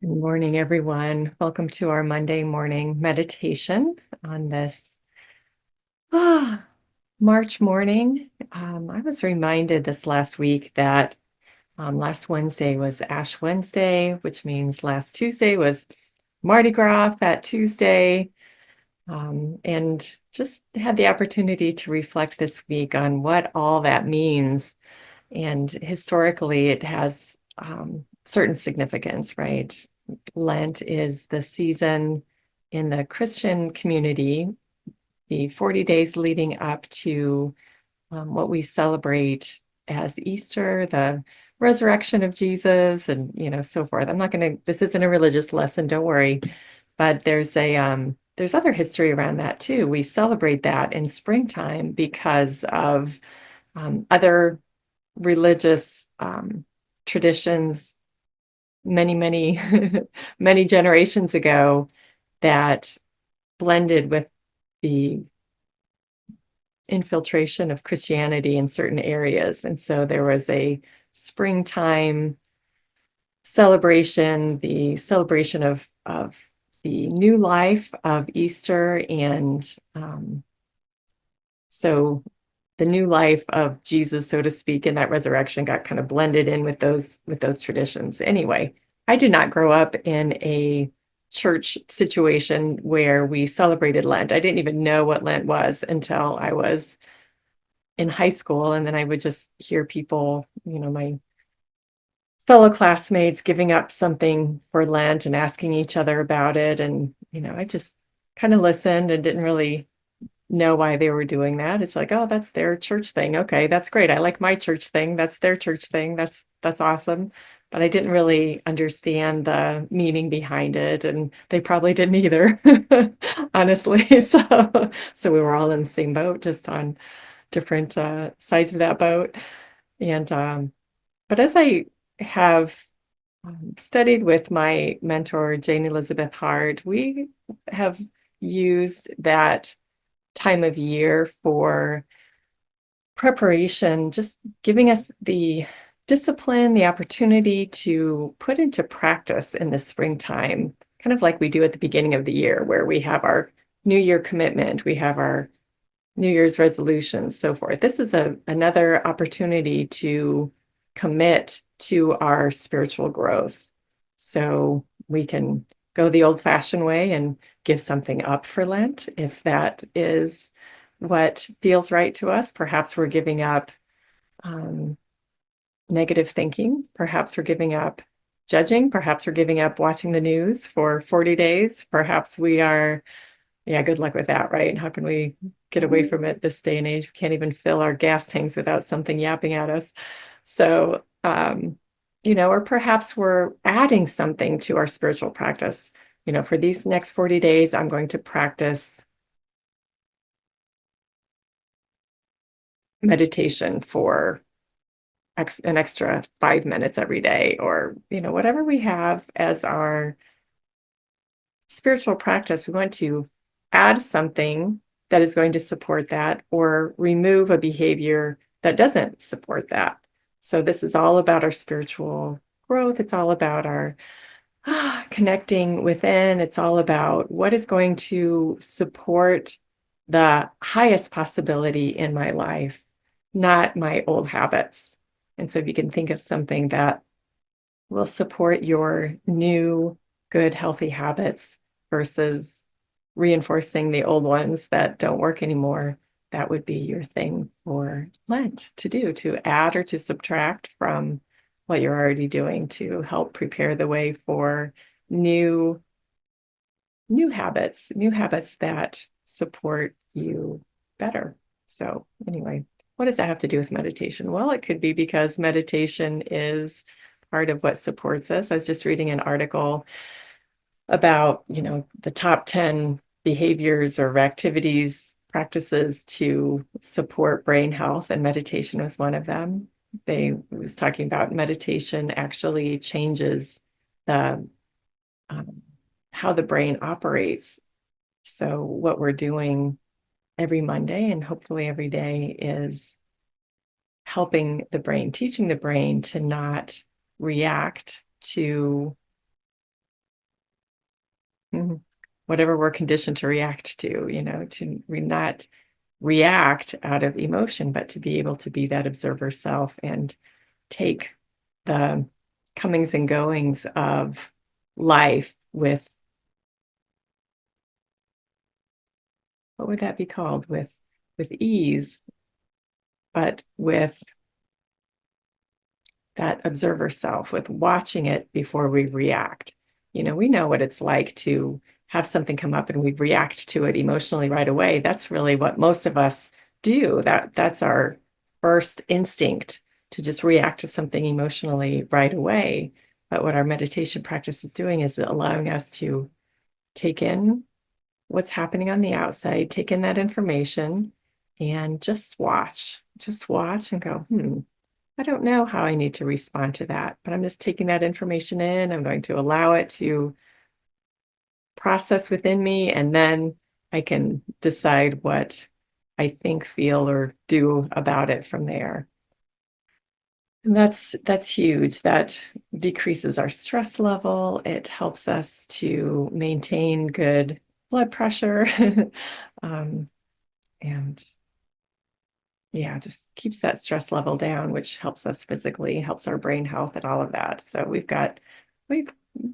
Good morning, everyone. Welcome to our Monday morning meditation on this March morning. I was reminded this last week that last Wednesday was Ash Wednesday, which means last Tuesday was Mardi Gras, Fat Tuesday, and just had the opportunity to reflect this week on what all that means. And historically, it has certain significance, right? Lent is the season in the Christian community, the 40 days leading up to what we celebrate as Easter, the resurrection of Jesus, and so forth. I'm not going to. This isn't a religious lesson, don't worry. But there's other history around that too. We celebrate that in springtime because of other religious traditions many many generations ago that blended with the infiltration of Christianity in certain areas. And so there was a springtime celebration, the celebration of the new life of Easter, and so the new life of Jesus, so to speak, in that resurrection got kind of blended in with those traditions. Anyway, I did not grow up in a church situation where we celebrated Lent. I didn't even know what Lent was until I was in high school, and then I would just hear people, my fellow classmates giving up something for Lent and asking each other about it. And, I just kind of listened and didn't really know why they were doing that. It's like, oh, that's their church thing. Okay, that's great. I like my church thing. That's their church thing. That's awesome. But I didn't really understand the meaning behind it, and they probably didn't either, honestly. So we were all in the same boat, just on different sides of that boat. And but as I have studied with my mentor, Jane Elizabeth Hart, we have used that time of year for preparation, just giving us the discipline, the opportunity to put into practice in the springtime, kind of like we do at the beginning of the year, where we have our New Year commitment, we have our New Year's resolutions, so forth. This is another opportunity to commit to our spiritual growth. So we can go the old-fashioned way and give something up for Lent if that is what feels right to us. Perhaps we're giving up um, negative thinking. Perhaps we're giving up judging. Perhaps we're giving up watching the news for 40 days. Perhaps we are, yeah, good luck with that, right? How can we get away from it this day and age? We can't even fill our gas tanks without something yapping at us. So, or perhaps we're adding something to our spiritual practice. For these next 40 days, I'm going to practice meditation for an extra 5 minutes every day, or, whatever we have as our spiritual practice. We want to add something that is going to support that or remove a behavior that doesn't support that. So this is all about our spiritual growth. It's all about our connecting within. It's all about what is going to support the highest possibility in my life, not my old habits. And so if you can think of something that will support your new, good, healthy habits versus reinforcing the old ones that don't work anymore, that would be your thing for Lent to do, to add or to subtract from what you're already doing to help prepare the way for new new habits that support you better. So anyway, what does that have to do with meditation? Well, it could be because meditation is part of what supports us. I was just reading an article about, the top 10 behaviors or activities, practices to support brain health, and meditation was one of them. They was talking about meditation actually changes the um, how the brain operates. So what we're doing every Monday and hopefully every day is helping the brain, teaching the brain to not react to whatever we're conditioned to react to, to not react out of emotion, but to be able to be that observer self and take the comings and goings of life with, what would that be called? With ease, but with that observer self, with watching it before we react. We know what it's like to have something come up and we react to it emotionally right away. That's really what most of us do. That's our first instinct, to just react to something emotionally right away. But what our meditation practice is doing is allowing us to take in what's happening on the outside, take in that information, and just watch and go, I don't know how I need to respond to that, but I'm just taking that information in. I'm going to allow it to process within me, and then I can decide what I think, feel, or do about it from there. And that's huge. That decreases our stress level. It helps us to maintain good blood pressure. um, and yeah, just keeps that stress level down, which helps us physically, helps our brain health and all of that. So we've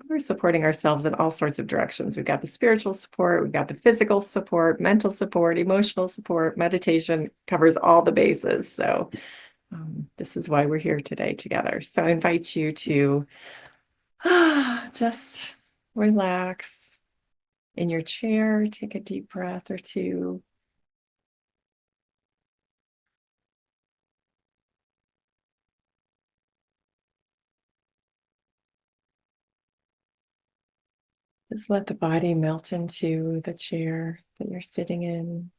we're supporting ourselves in all sorts of directions. We've got the spiritual support, we've got the physical support, mental support, emotional support. Meditation covers all the bases. So this is why we're here today together. So I invite you to just relax in your chair, take a deep breath or two. Just let the body melt into the chair that you're sitting in.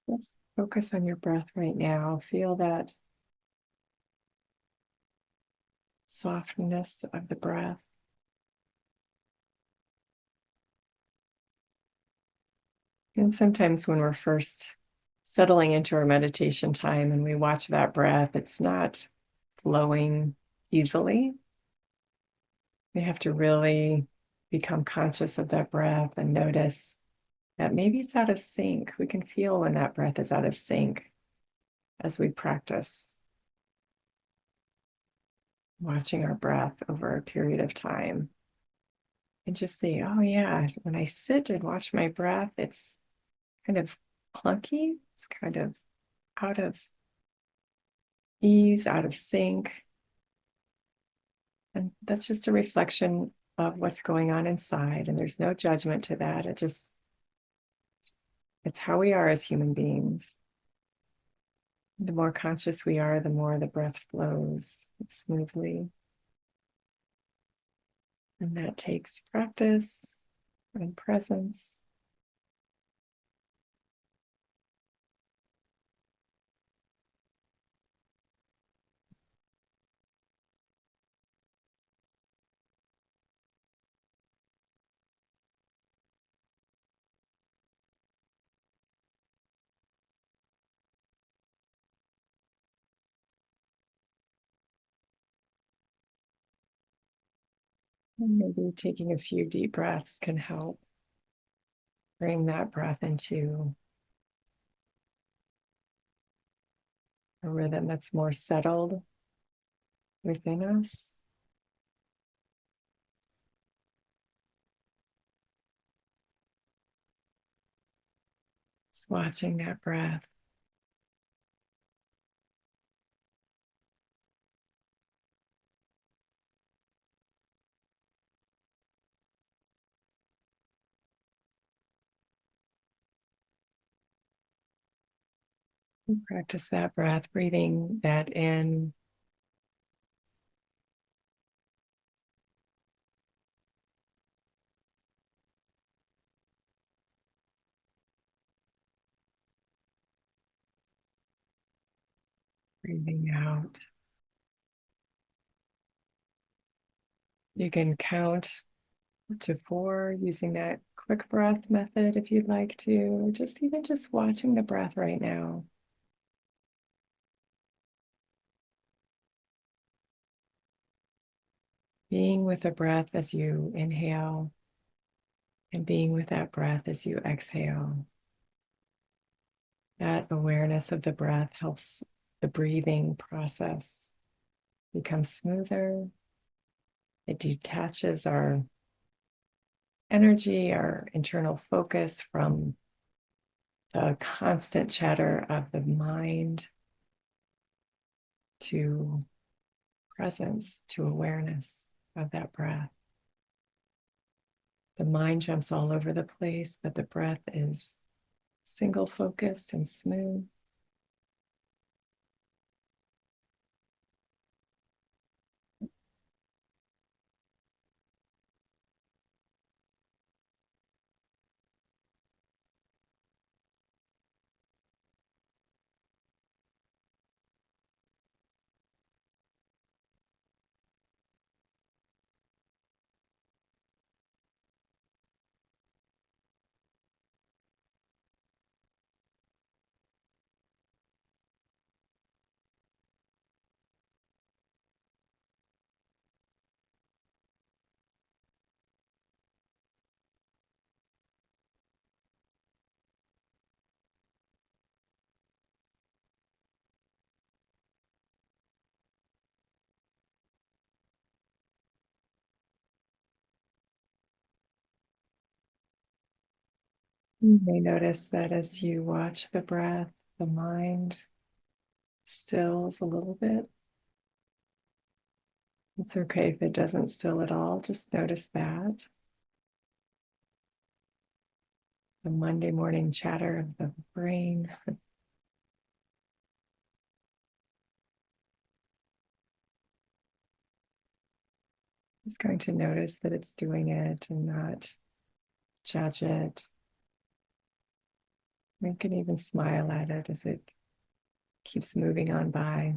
Let's focus on your breath right now. Feel that softness of the breath. And sometimes when we're first settling into our meditation time and we watch that breath, it's not flowing easily. We have to really become conscious of that breath and notice that maybe it's out of sync. We can feel when that breath is out of sync as we practice watching our breath over a period of time. And just say, oh, yeah, when I sit and watch my breath, it's kind of clunky. It's kind of out of ease, out of sync. And that's just a reflection of what's going on inside. And there's no judgment to that. It's how we are as human beings. The more conscious we are, the more the breath flows smoothly. And that takes practice and presence. And maybe taking a few deep breaths can help bring that breath into a rhythm that's more settled within us. Just watching that breath. And practice that breath, breathing that in, breathing out. You can count to 4 using that quick breath method if you'd like to, just watching the breath right now. Being with the breath as you inhale and being with that breath as you exhale. That awareness of the breath helps the breathing process become smoother. It detaches our energy, our internal focus from the constant chatter of the mind to presence, to awareness of that breath. The mind jumps all over the place, but the breath is single focused and smooth. You may notice that as you watch the breath, the mind stills a little bit. It's okay if it doesn't still at all, just notice that. The Monday morning chatter of the brain. Just going to notice that it's doing it and not judge it. We can even smile at it as it keeps moving on by.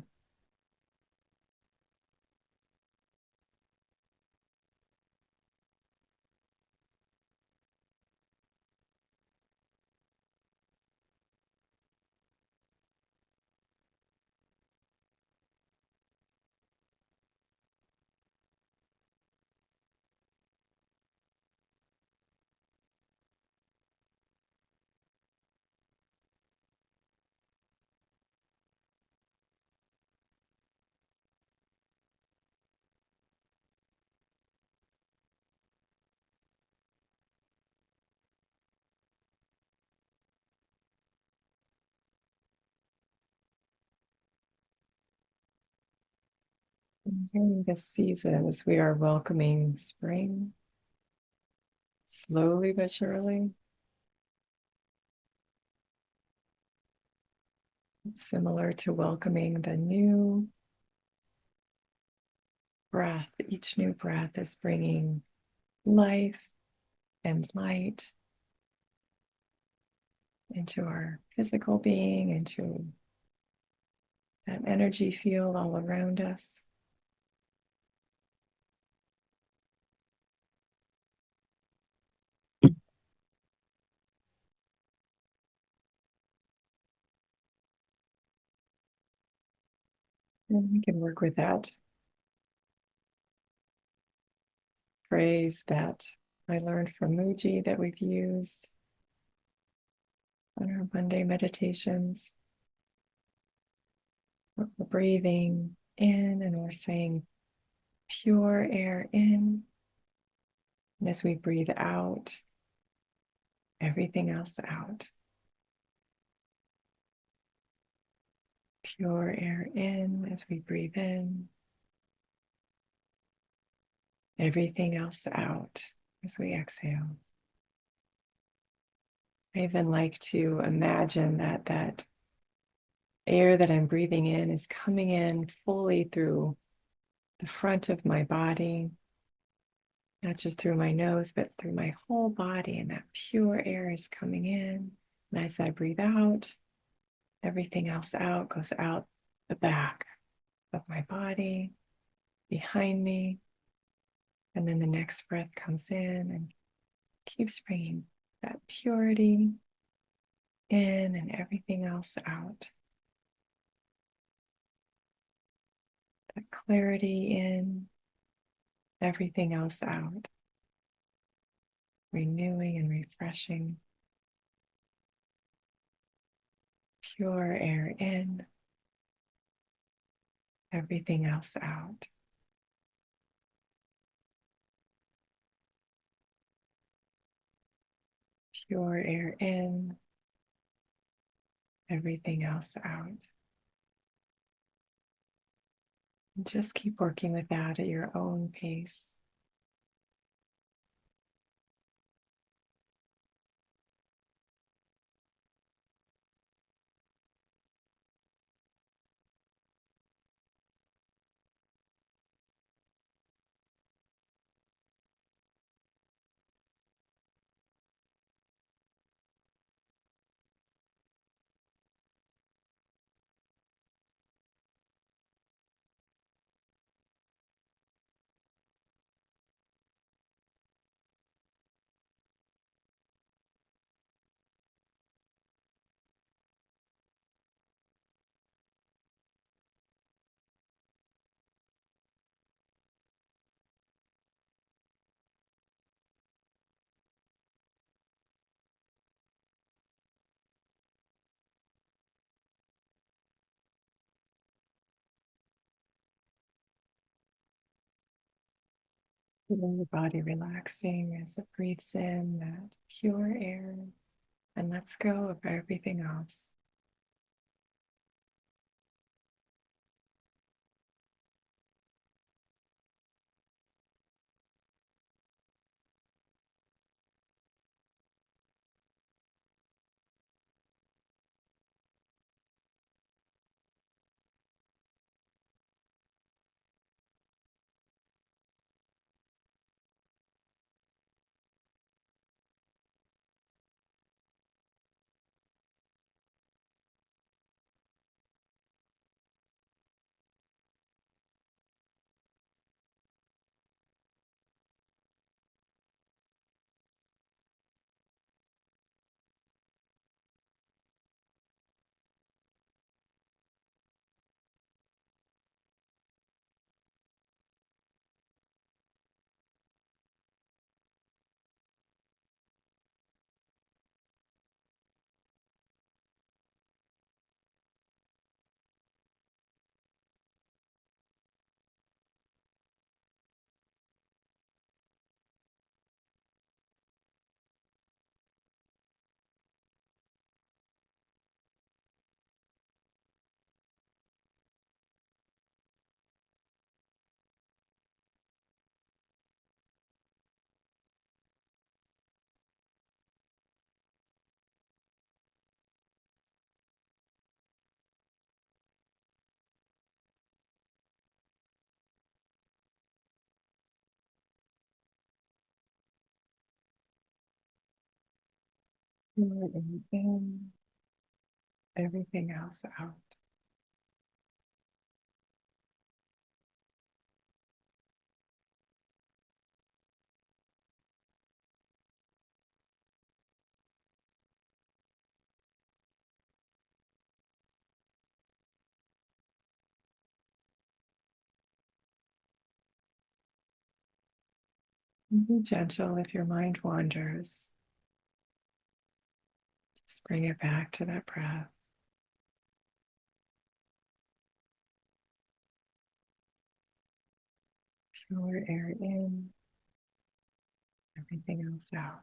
And during this season, as we are welcoming spring, slowly but surely, similar to welcoming the new breath. Each new breath is bringing life and light into our physical being, into that energy field all around us. And we can work with that phrase that I learned from Muji that we've used on our Monday meditations. We're breathing in and we're saying pure air in. And as we breathe out, everything else out. Pure air in as we breathe in. Everything else out as we exhale. I even like to imagine that that air that I'm breathing in is coming in fully through the front of my body, not just through my nose, but through my whole body. And that pure air is coming in. And as I breathe out, everything else out goes out the back of my body, behind me, And then the next breath comes in and keeps bringing that purity in and everything else out. That clarity in, everything else out. Renewing and refreshing. Pure air in, everything else out. Pure air in, everything else out. And just keep working with that at your own pace. Feeling the body relaxing as it breathes in that pure air and lets go of everything else. Pure air in, everything else out. And be gentle if your mind wanders. Just bring it back to that breath. Pure air in, everything else out.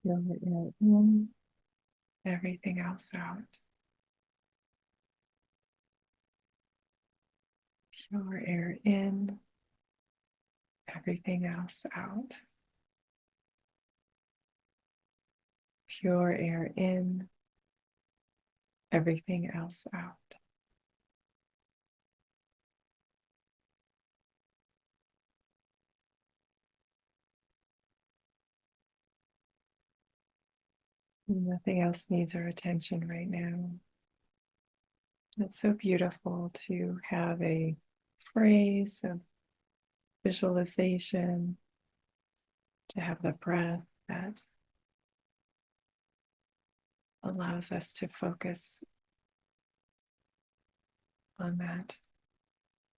Feel the air in, everything else out. Pure air in, everything else out. Pure air in, everything else out. Nothing else needs our attention right now. It's so beautiful to have a phrase of visualization, to have the breath that allows us to focus on that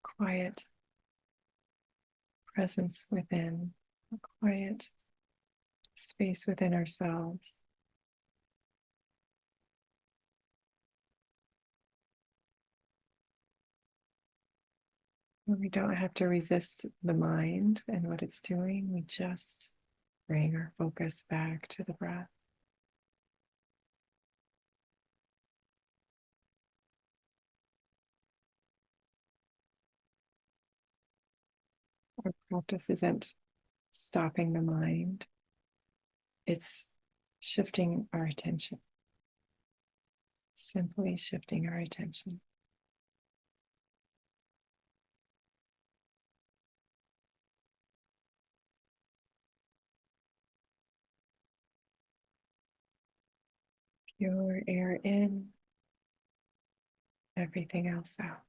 quiet presence within, a quiet space within ourselves. Where we don't have to resist the mind and what it's doing, we just bring our focus back to the breath. Our practice isn't stopping the mind, it's shifting our attention, simply shifting our attention. Pure air in, everything else out.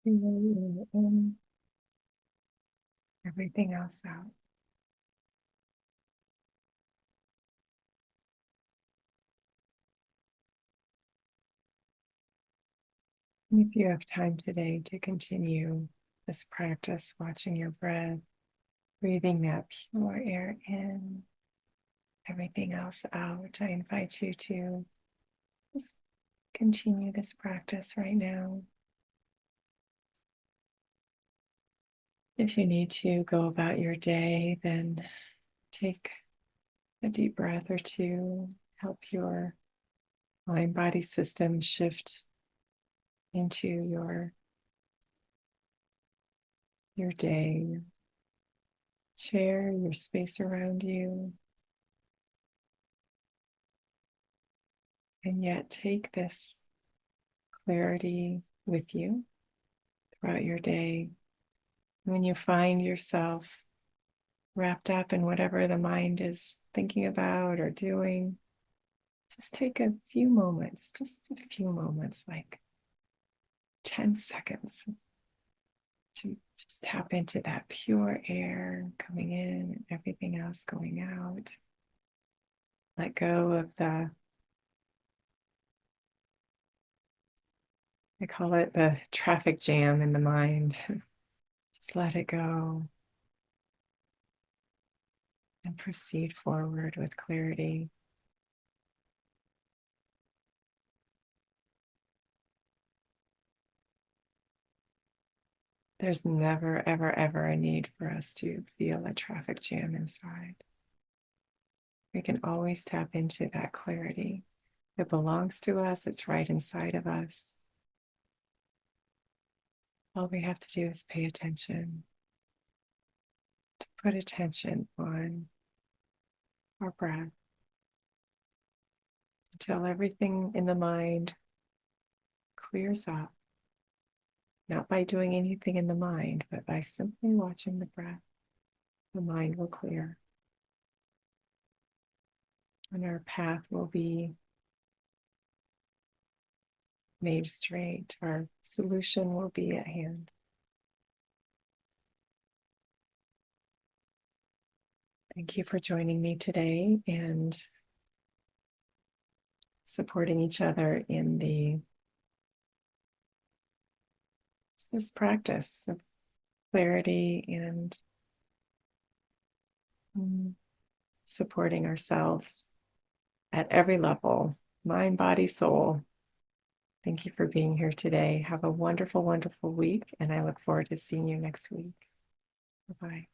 In, everything else out. And if you have time today to continue this practice, watching your breath, breathing that pure air in, everything else out, I invite you to just continue this practice right now. If you need to go about your day, then take a deep breath or two, help your mind body system shift into your day, your chair, your space around you. And yet take this clarity with you throughout your day. When you find yourself wrapped up in whatever the mind is thinking about or doing, just take a few moments, like 10 seconds to just tap into that pure air coming in and everything else going out. Let go of I call it the traffic jam in the mind. Just let it go and proceed forward with clarity. There's never, ever, ever a need for us to feel a traffic jam inside. We can always tap into that clarity. It belongs to us. It's right inside of us. All we have to do is pay attention, to put attention on our breath until everything in the mind clears up. Not by doing anything in the mind, but by simply watching the breath, the mind will clear. And our path will be made straight. Our solution will be at hand. Thank you for joining me today and supporting each other in this practice of clarity and supporting ourselves at every level, mind, body, soul. Thank you for being here today. Have a wonderful, wonderful week, and I look forward to seeing you next week. Bye-bye.